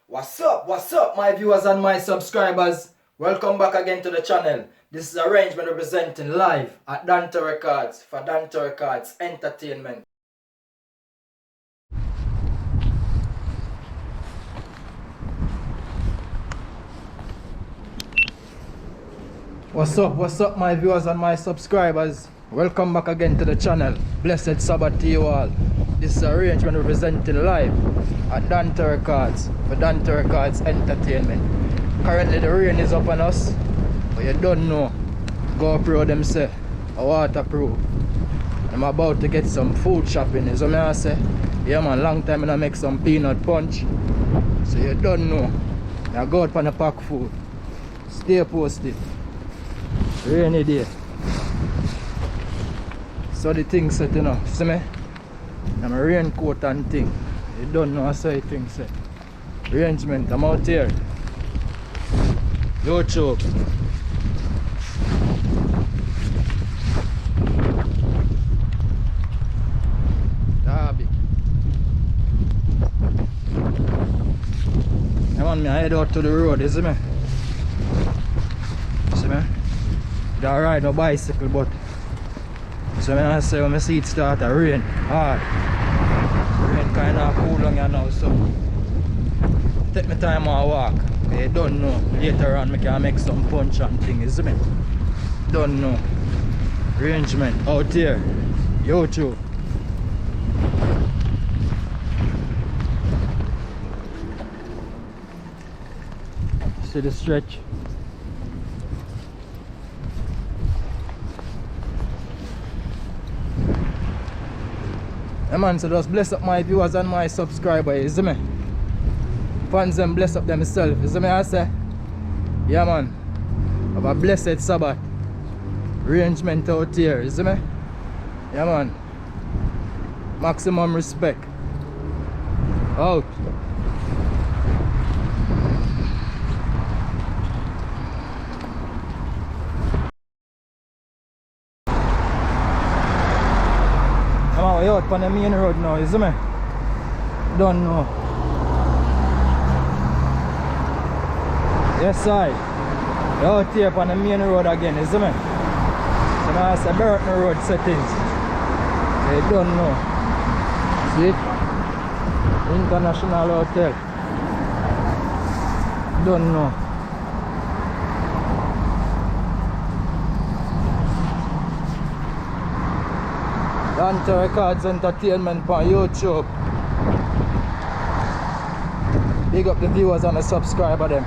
What's up my viewers and my subscribers? Welcome back again to the channel. This is Arrangement representing live at Dante Records for Dante Records Entertainment. What's up my viewers and my subscribers? Welcome back again to the channel. Blessed Sabbath to you all. This is Arrangement representing live at Dante Records for Dante Records Entertainment. Currently the rain is up on us, but you don't know. GoPro them say a waterproof. I'm about to get some food shopping. Is what I say. Yeah man, long time I make some peanut punch. So you don't know. I go out on the PakFoods. Stay posted. Rainy day. So the thing set, you know, see me? I'm a raincoat and thing. You don't know how the thing set. Arrangement, I'm out here. YouTube. Derby. I want me to head out to the road, you see me? See me? I ride no bicycle, but so when I say when I see it start to rain hard, rain kind of cool on here now, so take my time to walk. You don't know, later on I can make some punch and things, isn't it? Don't know. Arrangement out here, YouTube. See the stretch. Yeah man, so just bless up my viewers and my subscribers, you see me? Fans them bless up themselves, you see me I say? Yeah man, have a blessed Sabbath. Arrangement out here, you see me? Yeah man. Maximum respect. Out. I'm out on the main road now, you see me? Don't know. Yes side. Out here on the main road again, you see me? So now it's a Normanton Road settings. You don't know. See it? International Hotel. Don't know. Dante Records Entertainment on YouTube. Big up the viewers and the subscriber them.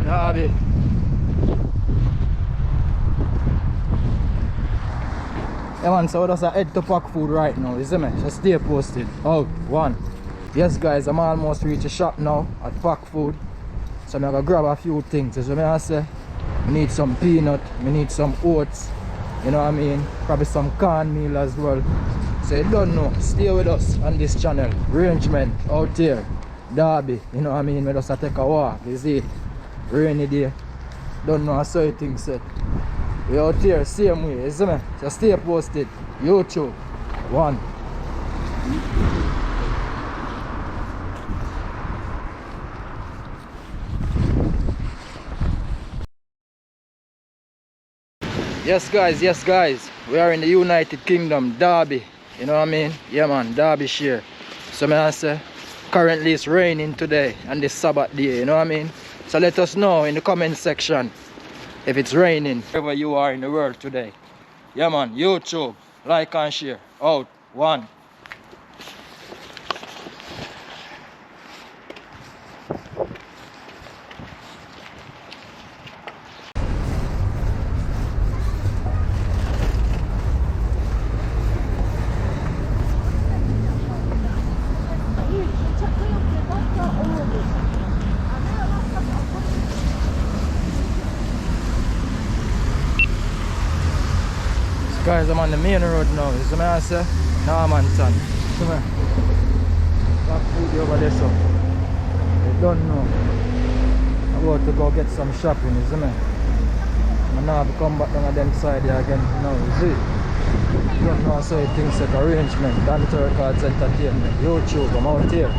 Derby. Yeah man, so we just head to PakFoods right now, you see me? So stay posted. Out, one. Yes guys, I'm almost reached the shop now at PakFoods. So I'm gonna grab a few things. So I say I need some peanut, I need some oats, you know what I mean? Probably some cornmeal as well. So you don't know, stay with us on this channel. Arrangement out here, Derby, you know what I mean? We just take a walk, you see? Rainy day. Don't know how things set. We out here, same way, you see me? So stay posted. YouTube, one. Yes guys, we are in the United Kingdom, Derby, you know what I mean? Yeah man, Derbyshire. So I say, currently it's raining today and this Sabbath day, you know what I mean? So let us know in the comment section if it's raining wherever you are in the world today. Yeah man, YouTube, like and share. Out, one. Guys, I'm on the main road now. You see me I say? Normanton. See me? PakFoods over there, so you don't know. I'm about to go get some shopping, you see me? I'm now come back down on them side here again now, you see? Don't know so things like arrangement, Dante Records Entertainment, YouTube, I'm out here.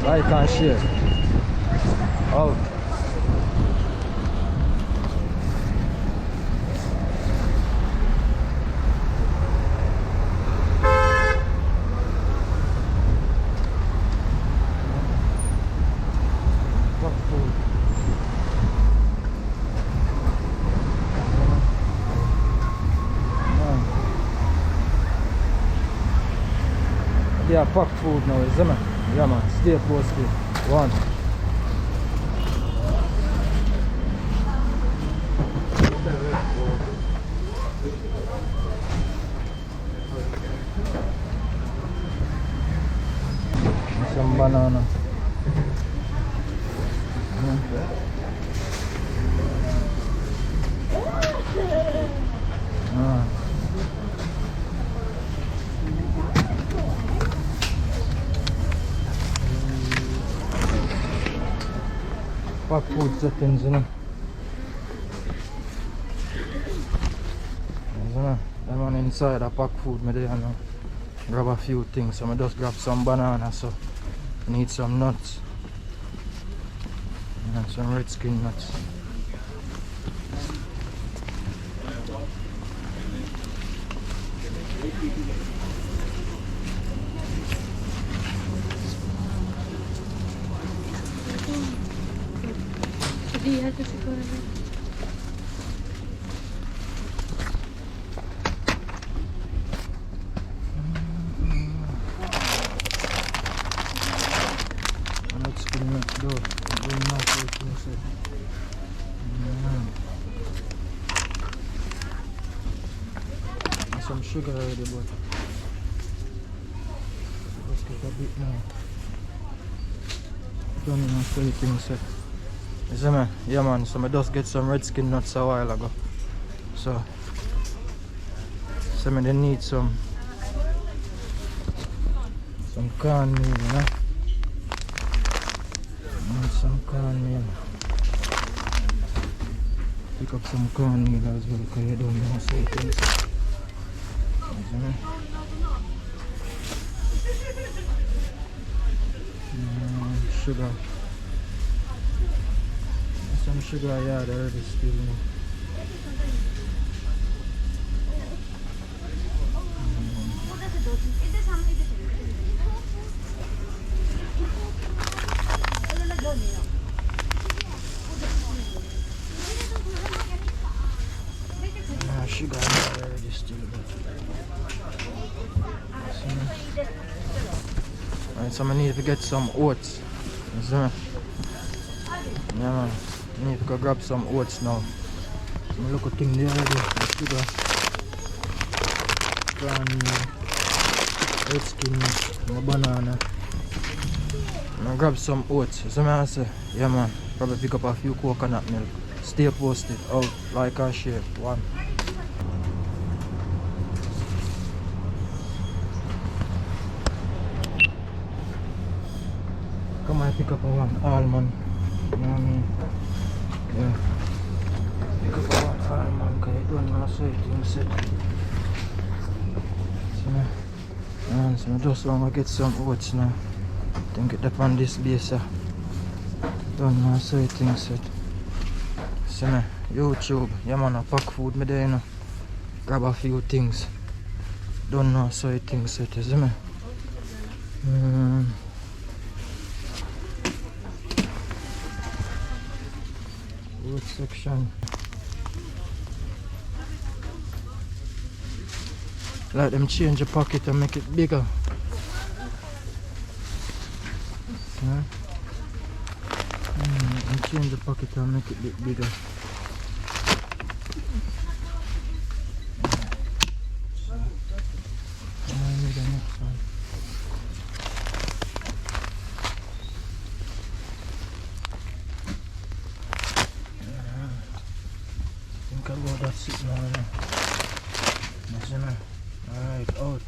Like and share. Out. Yeah, PakFoods now, isn't it? Yeah man, stay posted. One. Some banana. PakFoods settings, you know. That one inside a PakFoods me there now. Grab a few things, so I just grab some banana, so I need some nuts. And some red skin nuts. Some sugar already, but let's get a bit more. Don't know how things set. You see me? Yeah man, so I just get some red skin nuts a while ago. So I need some cornmeal, you know? Need some cornmeal. Pick up some cornmeal as well, because you don't know how things set. Sugar. Some sugar I had already still. Sugar I had already still. Alright, so I need to get some oats. You see me? Yeah man, I need to go grab some oats now. So look at thing there already. Sugar, cornmeal, red skin, my banana. I'm gonna grab some oats. So I say, yeah man, probably pick up a few coconut milk. Stay posted. Out, like and share. One. Come on, pick up a one almond. You know what I mean? Yeah. Pick up a one almond, because you don't know how to set. So I just want to get some oats now. Then get up on this base. Don't know how to set. See me, YouTube, yeah man, PakFoods me there, you know. Grab a few things. Don't know how to set, you see me? Oat section. Like them change the pocket and make it bigger. Yeah. And change the pocket and make it a bit bigger. I need the next one. I think I'll go that's it now. Alright, out.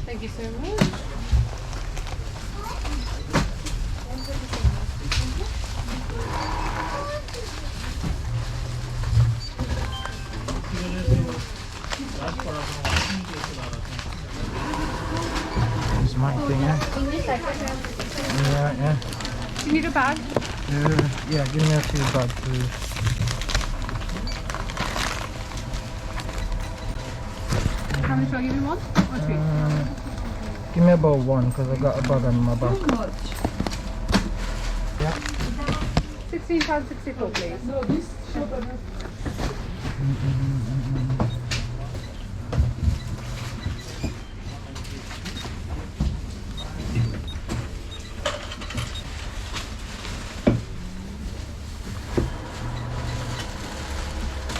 Thank you so much. It's my thing, yeah? Yeah. Do you need a bag? Yeah, give me a few bags, please. How many should I give you? One or two? Give me about one, because I got a bag on my back. How much? Yeah. £16.64, please. No, this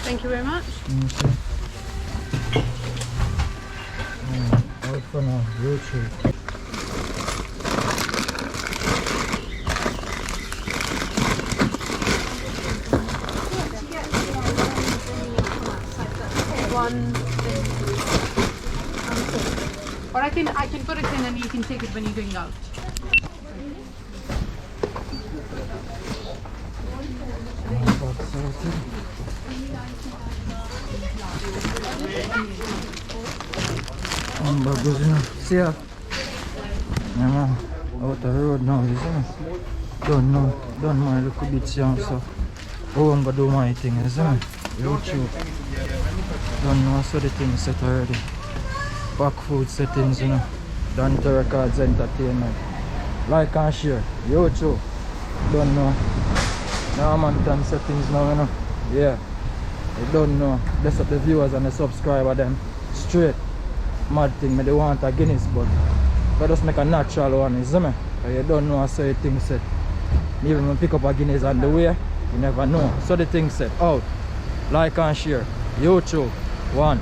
Thank you very much. Okay. Out for now, real cheap. One. Or I can put it in and you can take it when you're going out. Bagus ni. Siap. Memang out the road now, you see. Don't mind look a bit young, so I'm gonna do my thing, you see. YouTube. Don't know, so the thing set already. PakFoods settings, you know. Dante Records Entertainment. Like and share. YouTube. Don't know. Normanton settings now, you know. Yeah. You don't know. Bless up the viewers and the subscriber them. Straight. Mad thing, me they want a Guinness, but I just make a natural one, you see me? You don't know how the thing set. Even when pick up a Guinness on the way, you never know. So the thing set out. Like and share. YouTube. One.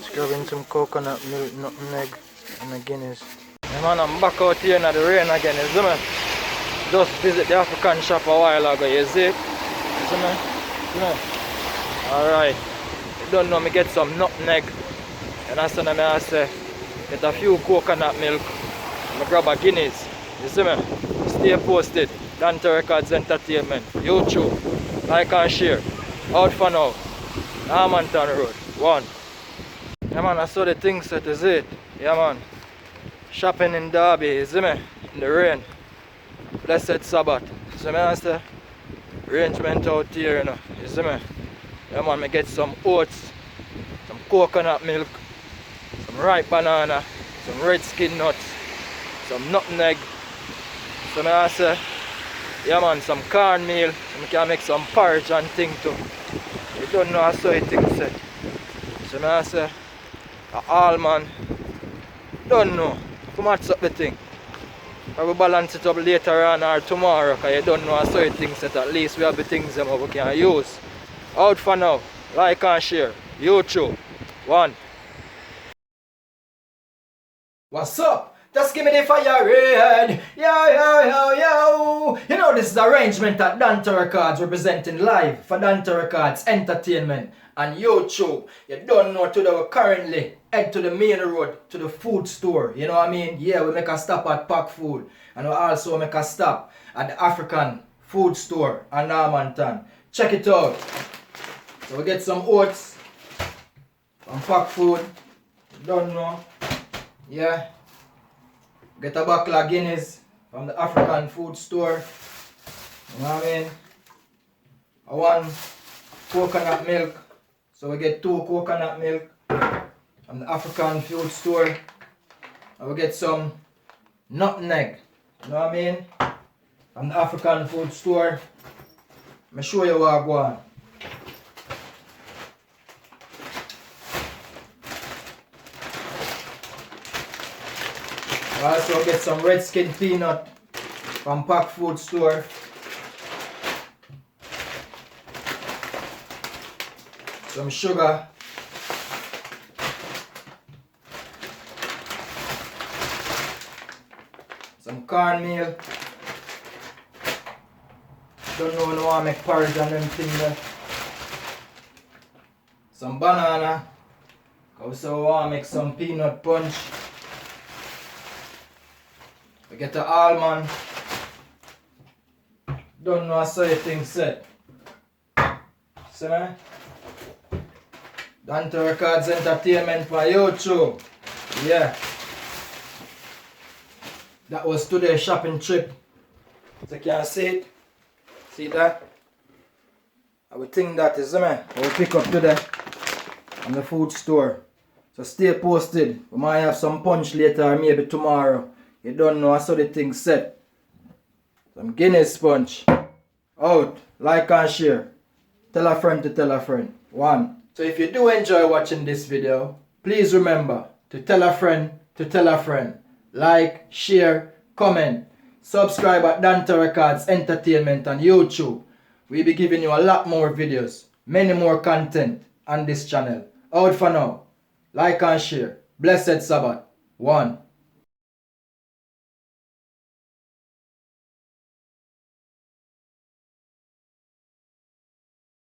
Scrubbing some coconut milk, nutmeg, and a Guinness. Hey man, I'm back out here in the rain again, you see me? Just visit the African shop a while ago, you see it? You see me? Alright. You don't know, me get some nutmeg. And that's what I say. Get a few coconut milk. I grab a Guinness. You see me? Stay posted. Dante Records Entertainment. YouTube. Like and share. Out for now. Normanton Road. One. Yeah man, I saw the thing set, is it? Yeah man. Shopping in Derby, you see me? In the rain. Blessed Sabbath. So I say, arrangement out here, you know. You see me? Yeah man, me get some oats, some coconut milk, some ripe banana, some red skin nuts, some nutmeg. So I say, yeah man, some cornmeal, so I can make some porridge and thing too. You don't know how so thing set. So I say, almond, don't know, come match up the thing. I will balance it up later on or tomorrow, because you don't know how so thing set. At least we have the things that we can use. Out for now. Like and share. YouTube. One. What's up? Just give me the fire red. Yo. You know this is arrangement at Dante Records representing live for Dante Records Entertainment and YouTube. You don't know today we currently head to the main road to the food store. You know what I mean? Yeah, we make a stop at PakFoods and we also make a stop at the African food store in Normanton. Check it out. So we get some oats from PakFoods. Don't know. Yeah. Get a bottle of Guinness from the African food store. You know what I mean? I want coconut milk. So we get 2 coconut milk from the African food store. And we get some nutmeg. You know what I mean? From the African food store. Let me show you what I want. I also get some red skin peanut from PakFoods store. some sugar, some cornmeal. Don't know no I make porridge and them thing there. Some banana. Also I make some peanut punch. We get the almond. Don't know how you thing set. See me? Dante Records Entertainment for YouTube. Yeah. That was today's shopping trip. So you can see it. See that? I would think that is me. I will pick up today from the food store. So stay posted. We might have some punch later or maybe tomorrow. You don't know how the thing set. Some Guinness punch. Out. Like and share. Tell a friend to tell a friend. 1. So if you do enjoy watching this video, please remember to tell a friend to tell a friend. Like, share, comment. Subscribe at Dante Records Entertainment on YouTube. We'll be giving you a lot more videos, many more content on this channel. Out for now. Like and share. Blessed Sabbath. 1.